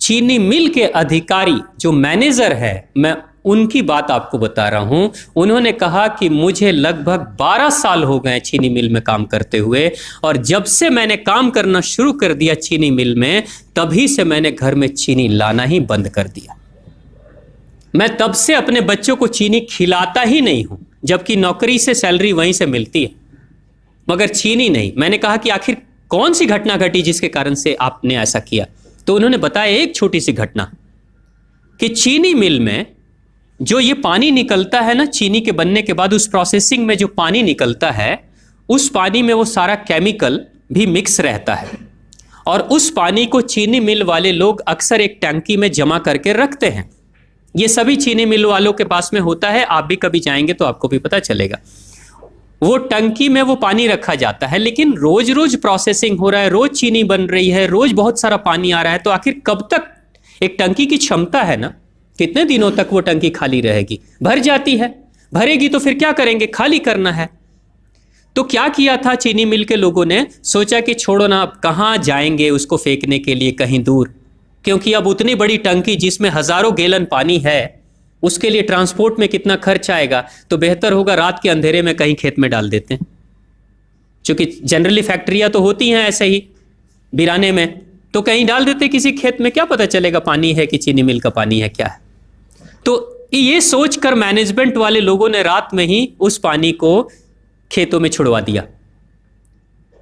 चीनी मिल के अधिकारी जो मैनेजर है, मैं उनकी बात आपको बता रहा हूं। उन्होंने कहा कि मुझे लगभग 12 साल हो गए चीनी मिल में काम करते हुए, और जब से मैंने काम करना शुरू कर दिया चीनी मिल में, तभी से मैंने घर में चीनी लाना ही बंद कर दिया। मैं तब से अपने बच्चों को चीनी खिलाता ही नहीं हूं, जबकि नौकरी से सैलरी वहीं से मिलती है, मगर चीनी नहीं। मैंने कहा कि आखिर कौन सी घटना घटी जिसके कारण से आपने ऐसा किया? तो उन्होंने बताया एक छोटी सी घटना कि चीनी मिल में जो ये पानी निकलता है ना, चीनी के बनने के बाद उस प्रोसेसिंग में जो पानी निकलता है, उस पानी में वो सारा केमिकल भी मिक्स रहता है, और उस पानी को चीनी मिल वाले लोग अक्सर एक टंकी में जमा करके रखते हैं। ये सभी चीनी मिल वालों के पास में होता है, आप भी कभी जाएंगे तो आपको भी पता चलेगा। वो टंकी में वो पानी रखा जाता है, लेकिन रोज रोज प्रोसेसिंग हो रहा है, रोज चीनी बन रही है, रोज बहुत सारा पानी आ रहा है, तो आखिर कब तक? एक टंकी की क्षमता है ना, कितने दिनों तक वो टंकी खाली रहेगी? भर जाती है, भरेगी तो फिर क्या करेंगे? खाली करना है। तो क्या किया था चीनी मिल के लोगों ने? सोचा कि छोड़ो ना, अब कहां जाएंगे उसको फेंकने के लिए कहीं दूर, क्योंकि अब उतनी बड़ी टंकी जिसमें हजारों गैलन पानी है, उसके लिए ट्रांसपोर्ट में कितना खर्च आएगा, तो बेहतर होगा रात के अंधेरे में कहीं खेत में डाल देते हैं। क्योंकि जनरली फैक्ट्रियां तो होती हैं ऐसे ही बिराने में, तो कहीं डाल देते किसी खेत में, क्या पता चलेगा पानी है कि चीनी मिल का पानी है, क्या है। तो ये सोचकर मैनेजमेंट वाले लोगों ने रात में ही उस पानी को खेतों में छुड़वा दिया,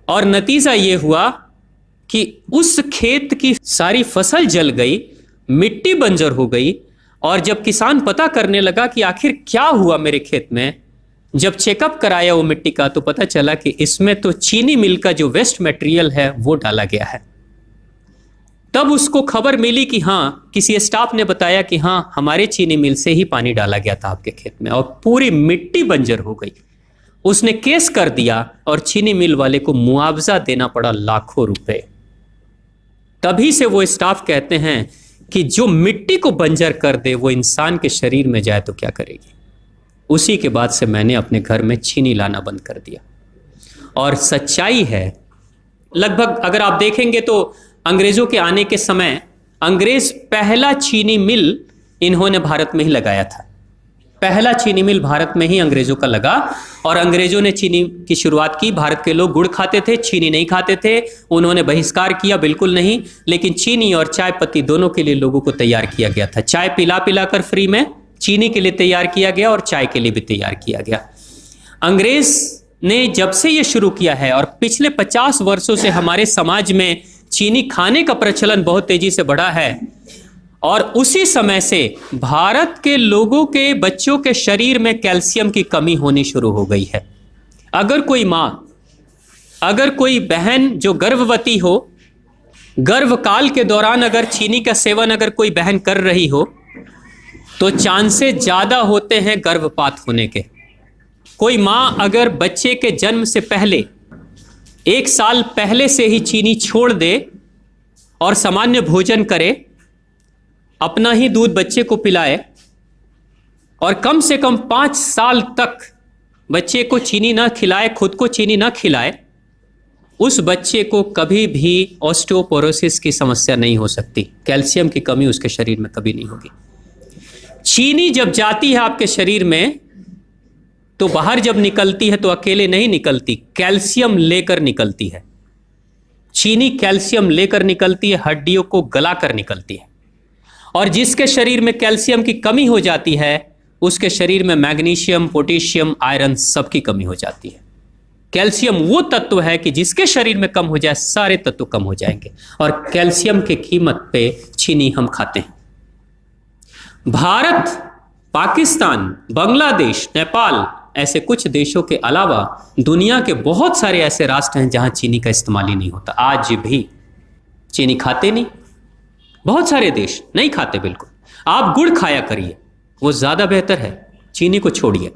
और नतीजा ये हुआ कि उस खेत की सारी फसल जल गई, मिट्टी बंजर हो गई। और जब किसान पता करने लगा कि आखिर क्या हुआ मेरे खेत में, जब चेकअप कराया वो मिट्टी का, तो पता चला कि इसमें तो चीनी मिल का जो वेस्ट मटेरियल है वो डाला गया है। तब उसको खबर मिली कि हाँ, किसी स्टाफ ने बताया कि हाँ, हमारे चीनी मिल से ही पानी डाला गया था आपके खेत में, और पूरी मिट्टी बंजर हो गई। उसने केस कर दिया और चीनी मिल वाले को मुआवजा देना पड़ा लाखों रुपए। तभी से वो स्टाफ कहते हैं कि जो मिट्टी को बंजर कर दे वो इंसान के शरीर में जाए तो क्या करेगी। उसी के बाद से मैंने अपने घर में चीनी लाना बंद कर दिया। और सच्चाई है, लगभग अगर आप देखेंगे तो अंग्रेजों के आने के समय अंग्रेज पहला चीनी मिल इन्होंने भारत में ही लगाया था। पहला चीनी मिल भारत में ही अंग्रेजों का लगा, और अंग्रेजों ने चीनी की शुरुआत की। भारत के लोग गुड़ खाते थे, चीनी नहीं खाते थे, उन्होंने बहिष्कार किया, बिल्कुल नहीं। लेकिन चीनी और चाय पत्ती दोनों के लिए लोगों को तैयार किया गया था। चाय पिला पिलाकर फ्री में, चीनी के लिए तैयार किया गया और चाय के लिए भी तैयार किया गया। अंग्रेज ने जब से ये शुरू किया है, और पिछले 50 वर्षों से हमारे समाज में चीनी खाने का प्रचलन बहुत तेजी से बढ़ा है, और उसी समय से भारत के लोगों के बच्चों के शरीर में कैल्शियम की कमी होनी शुरू हो गई है। अगर कोई माँ, अगर कोई बहन जो गर्भवती हो, गर्भकाल के दौरान अगर चीनी का सेवन अगर कोई बहन कर रही हो, तो चांसेस ज्यादा होते हैं गर्भपात होने के। कोई माँ अगर बच्चे के जन्म से पहले 1 साल पहले से ही चीनी छोड़ दे और सामान्य भोजन करे, अपना ही दूध बच्चे को पिलाए, और कम से कम 5 साल तक बच्चे को चीनी ना खिलाए, खुद को चीनी ना खिलाए, उस बच्चे को कभी भी ऑस्टियोपोरोसिस की समस्या नहीं हो सकती। कैल्शियम की कमी उसके शरीर में कभी नहीं होगी। चीनी जब जाती है आपके शरीर में, तो बाहर जब निकलती है तो अकेले नहीं निकलती, कैल्शियम लेकर निकलती है। चीनी कैल्शियम लेकर निकलती है, हड्डियों को गलाकर निकलती है। और जिसके शरीर में कैल्शियम की कमी हो जाती है, उसके शरीर में मैग्नीशियम, पोटेशियम, आयरन सबकी कमी हो जाती है। कैल्शियम वो तत्व है कि जिसके शरीर में कम हो जाए, सारे तत्व कम हो जाएंगे, और कैल्शियम की कीमत पे चीनी हम खाते हैं। भारत, पाकिस्तान, बांग्लादेश, नेपाल, ऐसे कुछ देशों के अलावा दुनिया के बहुत सारे ऐसे राष्ट्र हैं जहां चीनी का इस्तेमाल ही नहीं होता। आज भी चीनी खाते नहीं, बहुत सारे देश नहीं खाते बिल्कुल। आप गुड़ खाया करिए, वो ज्यादा बेहतर है, चीनी को छोड़िए।